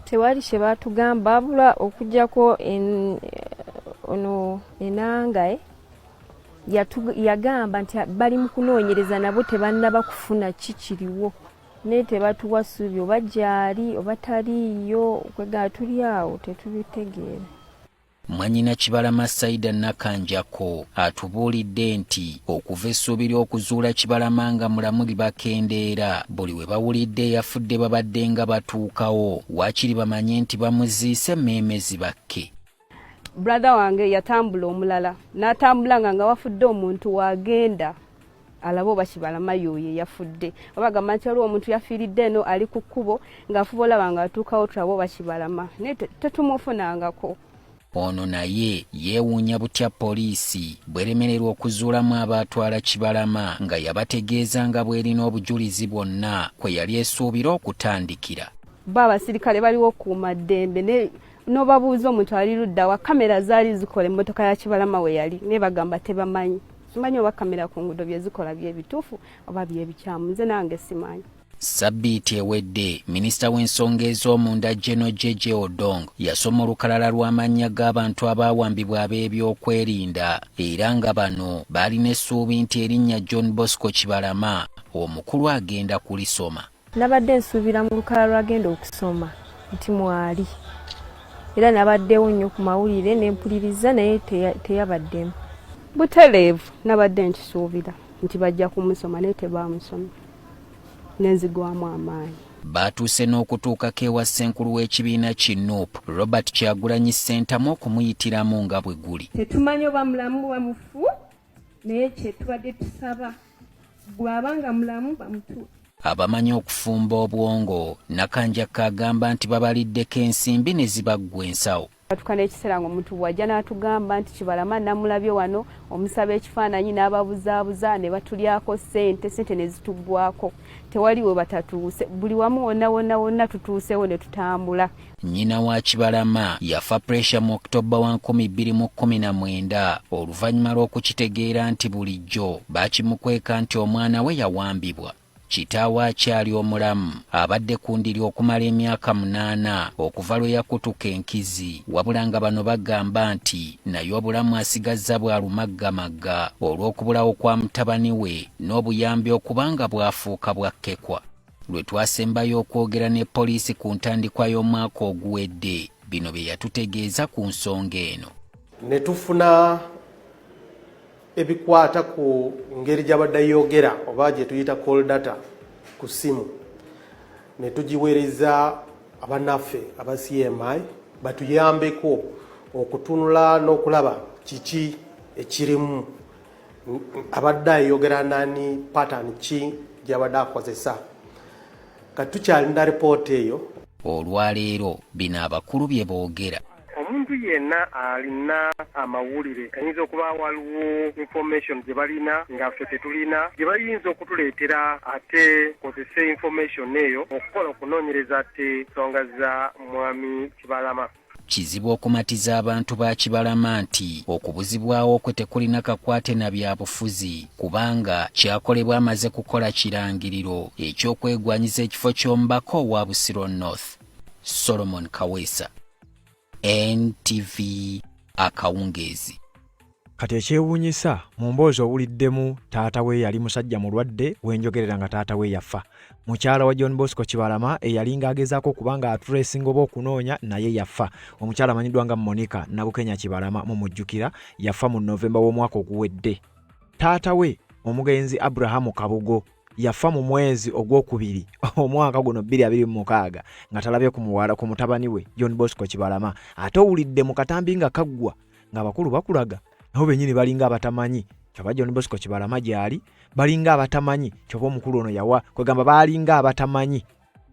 Tewali kye baatugamba wabula okuggyako ono Enanga yagamba nti bali mu kunoonyereza nabo tebannaba kufuna kikiriwo naye tebatuwa ssuubi oba gyali oba taliiyo kwegala tuli awo tetubitegeera. Mwanyina Kibalama Saida Nakanjako atubuulidde nti okuva essuubi ly'okuzuula Kibalama nga mulamu libakendeera buli we bawulidde yafudde babadde nga batuukawo waakiri bamanye nti bamuziise emmeeme zibakke. Brother wange yatambula omulala n'atambula nga wafudde omuntu wagenda alaba oba Kibalama yoyo yafudde oba gamba nti waliwo omuntu yafiiridde eno ali ku kkubo ng'afuba olaba nga atuukawo tulaba oba Kibalama naye tetumufunangako. Ono naye yeewuunya butya poliisi bweremererwa okuzuulamu abaatwala Kibalama nga yabategeeza nga bw'erina obujulizi bwonna kwe yali esuubira okutandikira. Abasirikale baliwo okuuma ddembe n'obabuuza omuntu ali ludda wa kamera zaali zikola emmotoka ya Kibalama we yali naye bagamba tebamanyi. Simanyi oba kamera ku nguudo bye zikola by'ebituufu oba by'ebikyamu, nze nange simanyi. Sabbiiti ewedde minisita w'ensonga ez'omunda General Jeje Odong yasoma olukalala lw'amannya g'abantu abaawambibwa ab'ebyokwerinda era nga bano baalina essuubi nti erinnya John Bosco Kibalama omukulu agenda kulisoma. Nabadde nsuubira mu lukalala lwagenda okusoma nti mwali era nabaddewo nnyo ku mawulire n'empuliriza naye teyabaddemu. Butereevu nabadde nkisuubira nti bajja kumusoma naye tebaamusoma nenzigwamu amaanyi. Baatuuse n'okutuukako ewa ssenkulu w'ekibiina ki NUP Robert Kyagulanyi Ssentamu okumuyitiramu nga bwe guli. Tetumanyi oba mulamu bamufu naye kyetubadde tusaba bw'abanga mulamu bamutuule. Abamanyi okufumba obwongo Nakanjaka agamba nti babaliddeko ensimbi ne zibaggwa ensawo. Tukana ekiseera ng'omuntu bw'ajja n'atugamba nti Kibalama namulabye wano omusaba ekifaananyi n'ababuzaabuza ne batulyako sente ne zituggwako. Tewali we batatuuse, buli wamu wonna tutuusewo ne tutambula. Nnyina wa Kibalama yafa pressure mu Oktoba 2019 oluvannyuma lw'okukitegeera nti bulijjo baakimukweka nti omwana we yawambibwa. Kitaawe akyali omulamu abadde ku ndiri okumala emyaka 8 okuva lwe yakutuka enkizi, wabula nga bano bagamba nti naye obulamu asigazza bwalumaggamaga olw'okubulawo kwa mutabani we n'obuyambi okubanga bwafuuka bwakkekwa. Lwe twasembayo okwogera ne poliisi ku ntandikwa y'omwaka oguwedde, bino bye yatutegeeza ku nsonga eno. Ne tufuna ebikwata ku ngeri gy'abadde yogera oba gye tuyita call data ku simu, ne tugiweereza abannaffe aba CMI batuyambeko okutunula n'okulaba kiki ekirimu, abadde ayogera nani, pattern ki gy'abadde akozesa. Kati tukyalinda ripoota eyo. Olwaleero bino abakulu bye boogera. Omuntu yenna alina amawulire ayinza okuba waliwo information gye balina nga ffe tetulina gye bayinza okutuleetera ate kozese information eyo okukola okunoonyereza ate ensonga za mwami Kibalama. Kizibu okumatiza abantu ba Kibalama nti okubuzibwawo kwe tekulina kakwate na byabufuzi kubanga kyakolebwa amaze kukola kirangiriro eky'okwegwanyiza ekifo ky'omubaka owa Busiro North. Solomon Kaweesa, NTV Akawungezi. Kati ekyewuunyisa mu mboozi owuliddemu taata we yali musajja mulwadde wenjogerera nga taata we yafa. Mukyala wa John Bosco Kibalama eyalinga agezaako kubanga atresinga oba okunoonya naye yafa. Omukyala amanyiddwa nga Monica Nabukenya Kibalama mumujjukira yafa mu Novemba w'omwaka oguwedde. Taata we omugenzi Abrahamu Kabugo yafa mu mwezi ogwokubiri omwaka guno 2026 nga talabye kumuwala ku mutabani we John Bosco Kibalama. Ate owulidde mu katambi nga kaggwa nga bakulu bakulaga nabo bennyini balinga abatamanyi kyaba John Bosco Kibalama gyali, balinga abatamanyi kyaba omukulu ono yawa, kwegamba balinga abatamanyi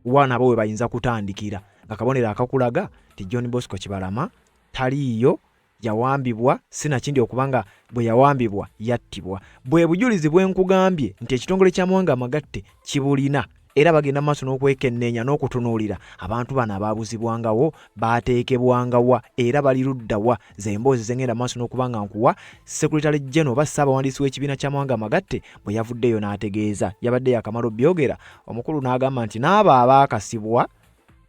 wana bo we bayinza kutandikira nga kabonera akakulaga ti John Bosco Kibalama taliyo, yawambibwa, sina kindi okubanga bwe yawambibwa yattibwa. Bwe bujulizi bwe nkugambye nti ekitongole kya Mwanga Amagatte kibulina era bagenda maaso n'okwekenneenya n'okutunuulira abantu bano abaabuzibwangawo baateekebwangawa era baliruddawa. Ze mboozi zengenda maaso n'okubanga nkuwa Secretary General oba Ssaabawandiisi w'ekibiina kya Mwanga Amagatte bwe yavuddeyo n'ategeeza, yabadde yakamala byogera, omukulu n'agamba nti n'abo abaakasibwa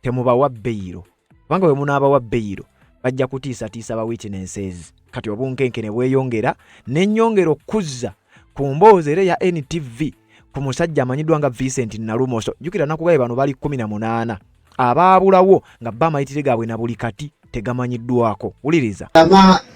temubawa beyiro kubanga bwe munaabawa beyiro bajja kutiisatiisa ba witnesses. Kati obunkenkene bweyongera n'ennyongera okuzza ku mboozi era ya NTV ku musajja amanyiddwa nga Vincent Nalumoso. Jjukira nakugaye bano bali 18 abaabulawo nga bamayitire gaabwe na buli kati tegamanyiddwako. Wuliriza.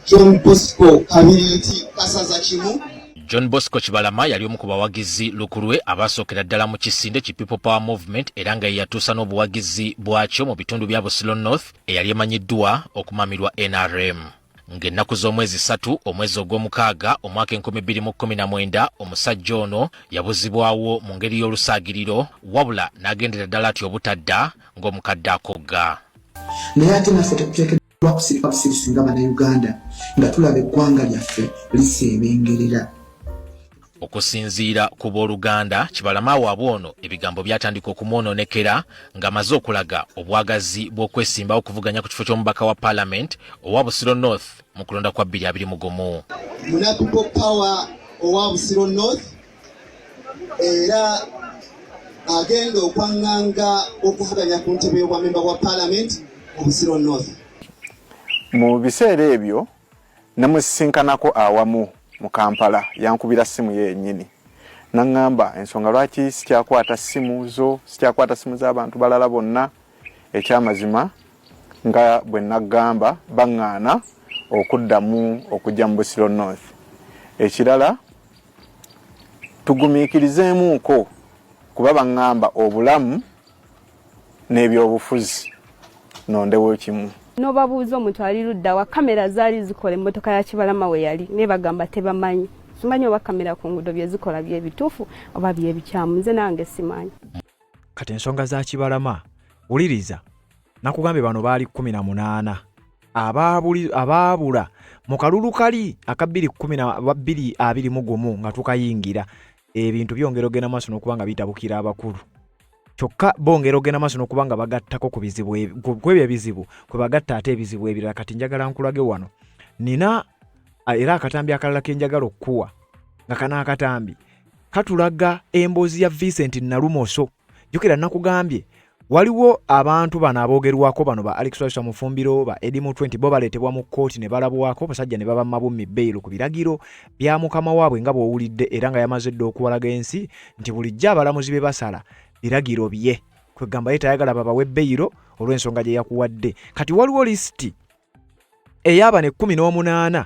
John Bosco Kabiriti kasaza kimu. John Bosco Kibalama yali omu ku bawagizi lukulwe abasookera ddala mu kisinde ki People Power Movement era nga yatuusa n'obuwagizi bwakyo mu bitundu bya Busiro North eyali emanyiddwa okumamirwa NRM. Ng'ennaku z'omwezi 3 omwezi ogw'omukaaga omwaka 2019 omusajja ono yabuzibwawo mu ngeri y'olusaagiriro wabula n'agendera ddala ati obutadda ng'omukadde akogga. Naye ate naffe tetuteekeddwa kusirika busirisi nga Bannayuganda nga tulaba eggwanga lyaffe liseebengerera. Okusinziira ku booluganda, Kibalama waabwe ono ebigambo byatandika okumwononekera ng'amaze okulaga obwagazi bw'okwesimbawo okuvuganya ku kifo ky'omubaka wa Parliament owa Busiro North mu kulonda kwa 2021. Muna People Power owa Busiro North era agenda okwaŋŋanga okuvuganya ku ntebe y'obwamemba bwa Parliament mu Busiro North. Mu biseera ebyo namusisinkanako awamu mu Kampala yankubira simu yennyini nangamba ensonga lwaki sikyakwata simu z'abantu balala bonna, ekyamazima nga bwe nagamba baŋŋaana okuddamu okujja mu Busiro North. Ekirala tugumiikirizeemuuko kuba baŋŋamba obulamu n'ebyobufuzi nondewo kimu. N'obabuuza omuntu ali ludda wa kamera zaali zikola emmotoka ya Kibalama we yali ne bagamba tebamanyi. Simanyi oba kamera ku nguudo bye zikola by'ebituufu oba by'ebikyamu, nze nange simanyi. Kati ensonga za Kibalama wuliriza nakugambye bano baali 18 abaabula mu kalulu kali aka 2021 nga tukayingira ebintu byongera ogenda maaso n'okuba nga bitabukira abakulu. Kyokka bongera ogenda maaso n'okuba nga bagattako ku bizibu kwebyo ebizibu kwe bagatta ate ebizibu ebirala. Kati njagala nkulage wano nina era akatambi akalala ke njagala okuwa nga kana akatambi katulaga emboozi ya Vincent Nalumoso. Jukira nakugambye waliwo abantu bano aboogerwako bano ba Alex Wasa Mufumbiro ba Edimu 20 bo baleetebwa mu kooti ne balabwako basajja ne baba mabummi bail ku biragiro bya mukama waabwe nga bw'owulidde era nga yamaze dde okuwalaga ensi nti bulijjo abalamuzi be basala biragiro bye kwegamba ye tayagala babawe bail olw'ensonga gye yakuwadde. Kati waliwo lisiti eyaba ne 18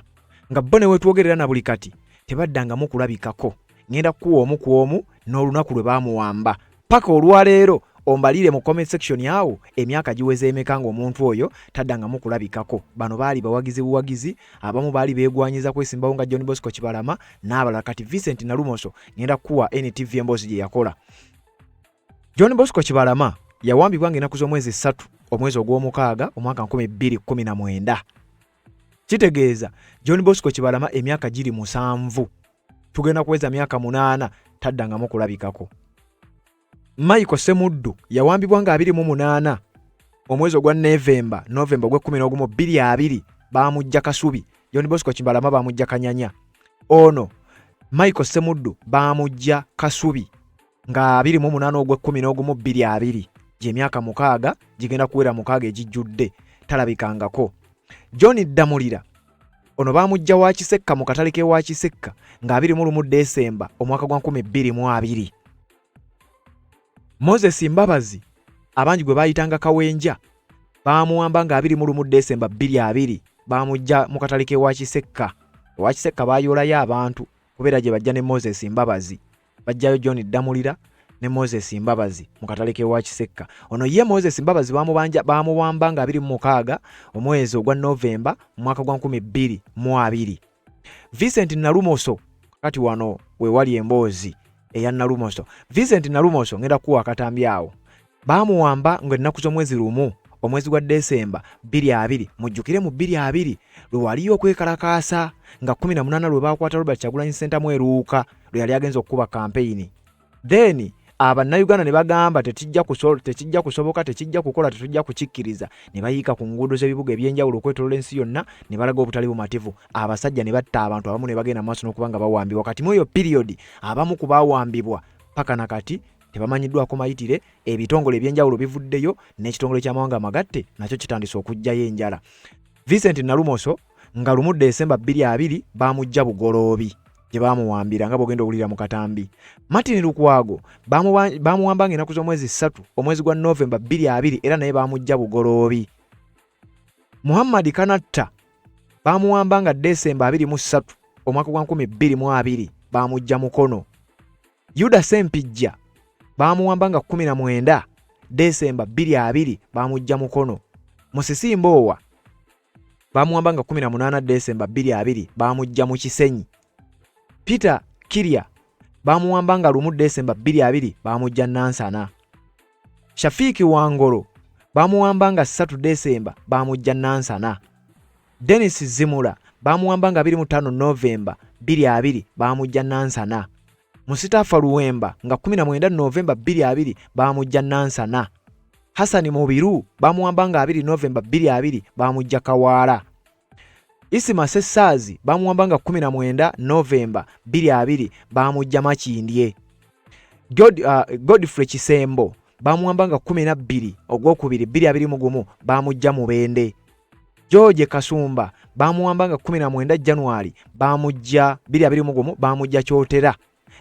nga bo ne wetwogerera na buli kati tebaddangamu kulabikako. Ngenda kuwa omu ku omu n'olunaku lwe baamuwamba paka olwaleero ombalire mu comment section yawo emyaka giweze emeka ng'omuntu oyo taddangamu kulabikako. Bano baali buwagizi, abamu baali beegwanyiza kwesimbawo nga John Bosco Kibalama n'abalala. Kati Vincent Nalumoso ngenda kuwa NTV emboozi gye yakola. John Bosco Kibalama yawambibwa ng'ennaku z'omwezi 3 omwezi ogw'omukaaga omwaka 2019. Kitegeeza John Bosco Kibalama emyaka giri 7 tugenda kuweza myaka 8 taddangamu kulabikako. Michael Semuddu yawambibwa nga 28 omwezi ogwa Novemba gwe 11 baamujja Kasubi. John Bosco Kibalama baamujja Kanyanya. Ono Michael Semuddu baamujja Kasubi nga 28 ogwe 11 gye myaka 6 gigenda kuwera 6 egijjudde talabikangako. John Damulira ono baamujja wa Kisekka mu katale ke wa Kisekka nga 21 Desemba omwaka gwa 2022. Moses Mbabazi abangi gwe bayitanga Kawenja baamuwamba nga 21 Desemba 2022 baamujja mu katale ke wa Kisekka. Wa Kisekka baayolayo abantu kubeera gye bajja ne Moses Mbabazi bajjayo John Damulira ne Moses Mbabazi mu katale ke wa Kisekka. Ono ye Moses Mbabazi baamuwamba nga 26 omwezi ogwa Novemba mwaka gwa 2022. Vincent Nalumoso kati wano we wali emboozi eya Nalumoso. Vincent Nalumoso ngenda kuwa akatambi awo baamuwamba ng'ennaku z'omwezi lumu omwezi gwa Desemba 2022 mujjukire mu 2022 lwe waliyo okwekalakaasa nga 18 lwe baakwata Robert Kyagulanyi Ssentamu eruuka lwe yali agenza okukuba kampeyini. Then Abannayuganda ne bagamba tekijja kusoboka tekijja kukola tetujja kukikkiriza ne bayiika ku nguudo z'ebibuga ebyenjawulo okwetolola ensi yonna ne balaga obutali bumativu. Abasajja ne batta abantu abamu ne bagenda maaso n'okuba nga bawambibwa. Kati mu eyo period abamu ku baawambibwa paka nakati tebamanyiddwako mayitire. Ebitongole ebyenjawulo bivuddeyo n'ekitongole ky'amawanga amagatte nakyo kitandise okujjayo enjala. Vincent Nalumoso nga 1 Desemba 2022 baamujja Bugoloobi gye baamuwambira nga bw'ogenda owulira mu katambi. Martin Lukwago baamuwamba ng'ennaku z'omwezi 3 omwezi gwa Novemba 2022 era naye baamujja Bugoloobi. Muhammad Kanatta baamuwamba nga Desemba 23 omwaka gwa 2022 baamujja Mukono. Yuda Sempijja baamuwamba nga 19 Desemba 2022 baamujja Mukono. Musisi Mboowa baamuwamba nga 18 Desemba 2022 baamujja mu Kisenyi. Peter Kiria baamuwamba nga 1 Desemba 2022 baamujja Nansana. Shafiki Wangolo baamuwamba nga 3 Desemba baamujja Nansana. Dennis Zimula baamuwamba nga 25 Novemba 2022 baamujja Nansana. Musitafa Luwemba nga 19 Novemba 2022 baamujja Nansana. Hasani Mubiru baamuwamba nga 2 Novemba 2022 baamujja Kawaala. Isima Sessazi baamuwamba nga 19 Novemba 2022 baamujja Makindye. Godfrey Kisembo baamuwamba nga 12 ogwokubiri 2021 baamujja Mubende. George Kasumba baamuwamba nga 19 January baamujja 2021 baamujja Kyotera.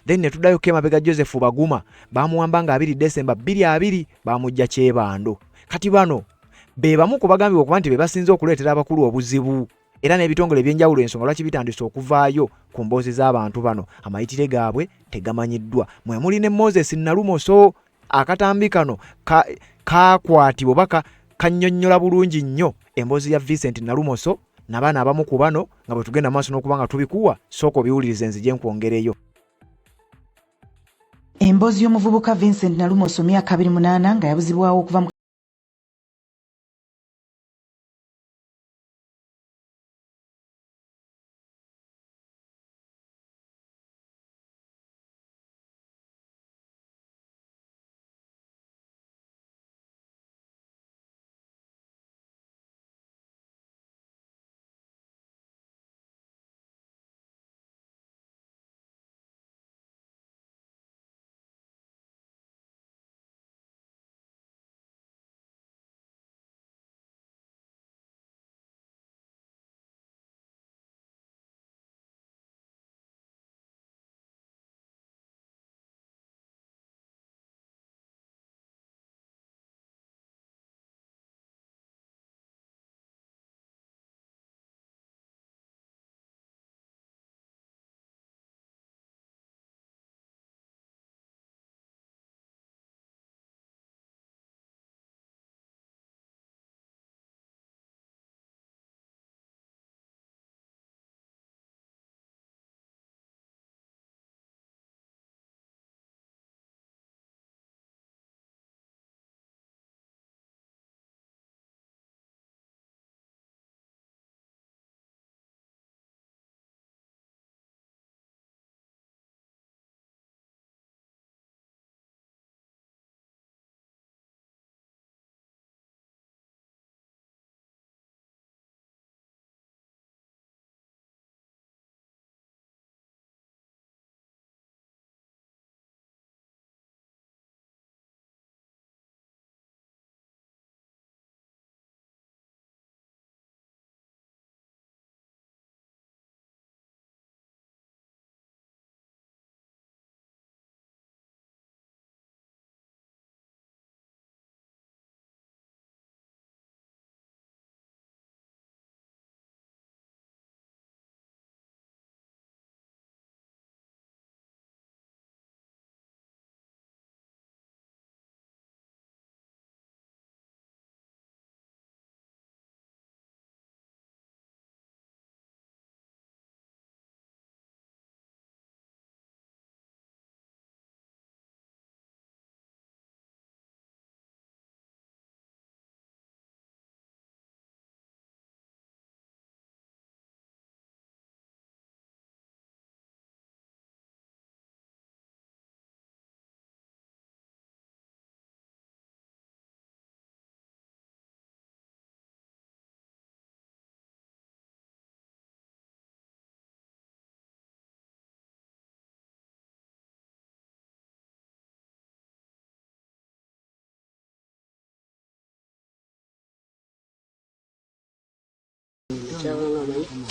Then netuddayo Kemabega Joseph Baguma baamuwamba nga 2 Desemba 2022 baamujja Kyebando. Kati bano be bamu ku bagambibwa okuba nti be basinze okuleetera abakulu obuzibu era n'ebitongole ebyenjawulo ensonga lwaki bitandise okuvaayo ku mboozi z'abantu bano amayitire gaabwe tegamanyiddwa. Mwe muli ne Moses Nalumoso, akatambi kano kakwatibwa oba kannyonnyola bulungi nnyo emboozi ya Vincent Nalumoso n'abaana abamu ku bano nga bwe tugenda maaso n'okuba nga tubikuwa sooka obiwulirize nzije nkwongereyo. Emboozi y'omuvubuka Vincent Nalumoso myaka 28 nga yabuzibwawo okuva mu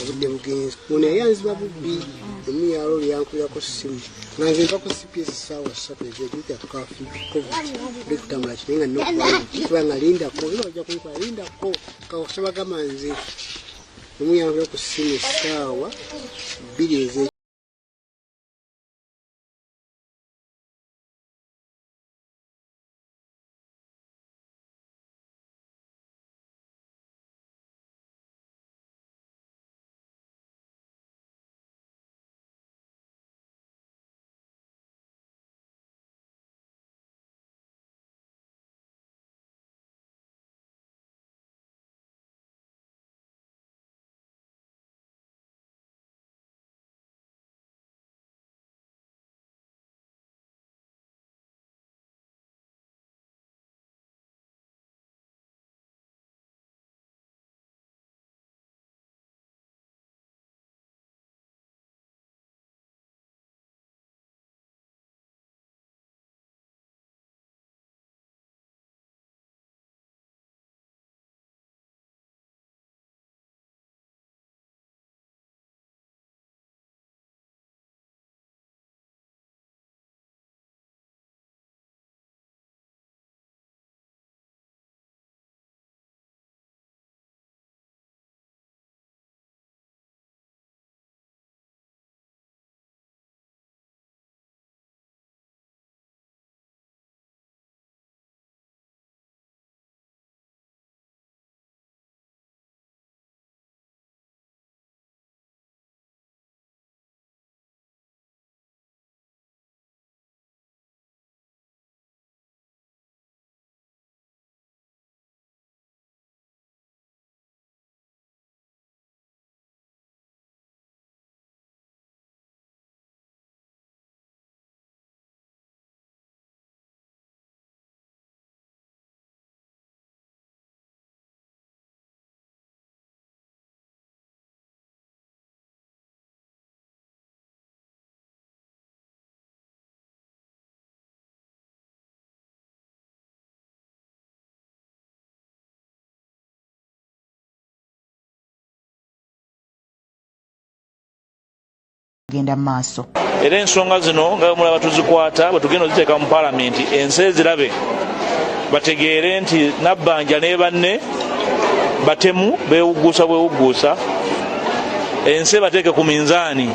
obudde bugenzi ono yayanziba bubbi emiyalo lyankuyako ssimu nange nva ku CPS essaawa 3 ezekuyita tukafi lekutambula kiri nga nokuba nga lindako era ojja kunkola lindako kawasabagamba nze emuyankuya ku ssimu essaawa 2 genda maaso. Era ensonga zino nga mulaba tuzikwata bwe tugenda oziteeka mu paalamenti ensi ezirabe bategeere nti Nabbanja ne banne batemu beewugguusa ensi bateeke ku minzaani.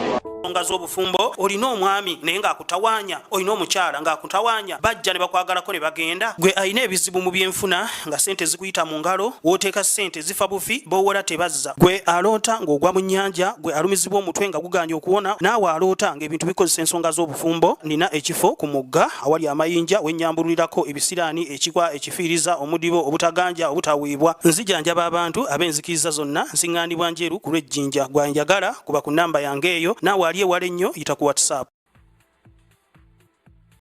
Ensonga z'obufumbo olina omwami naye ng'akutawaanya, olina omukyala ng'akutawaanya, bajja ne bakwagalako ne bagenda. Gwe alina ebizibu mu byenfuna nga ssente zikuyita mu ngalo, w'oteeka ssente zifa bufi b'owola tebazza. Gwe aloota ng'ogwa mu nnyanja, gwe alumizibwa omutwe nga guganye okuwona, naawe aloota ng'ebintu bikozesa ensonga z'obufumbo. Nina ekifo ku mugga awali amayinja wennyambululirako ebisiraani, ekikwa, ekifiiriza, omudibo, obutaganja, obutaweebwa. Nzijanjaba abantu ab'enzikiriza zonna, nsiŋŋaanibwa njeru ku lw'ejjinja. Gwanjagala kuba ku nnamba yange eyo, naawe ali ewala ennyo yita ku WhatsApp.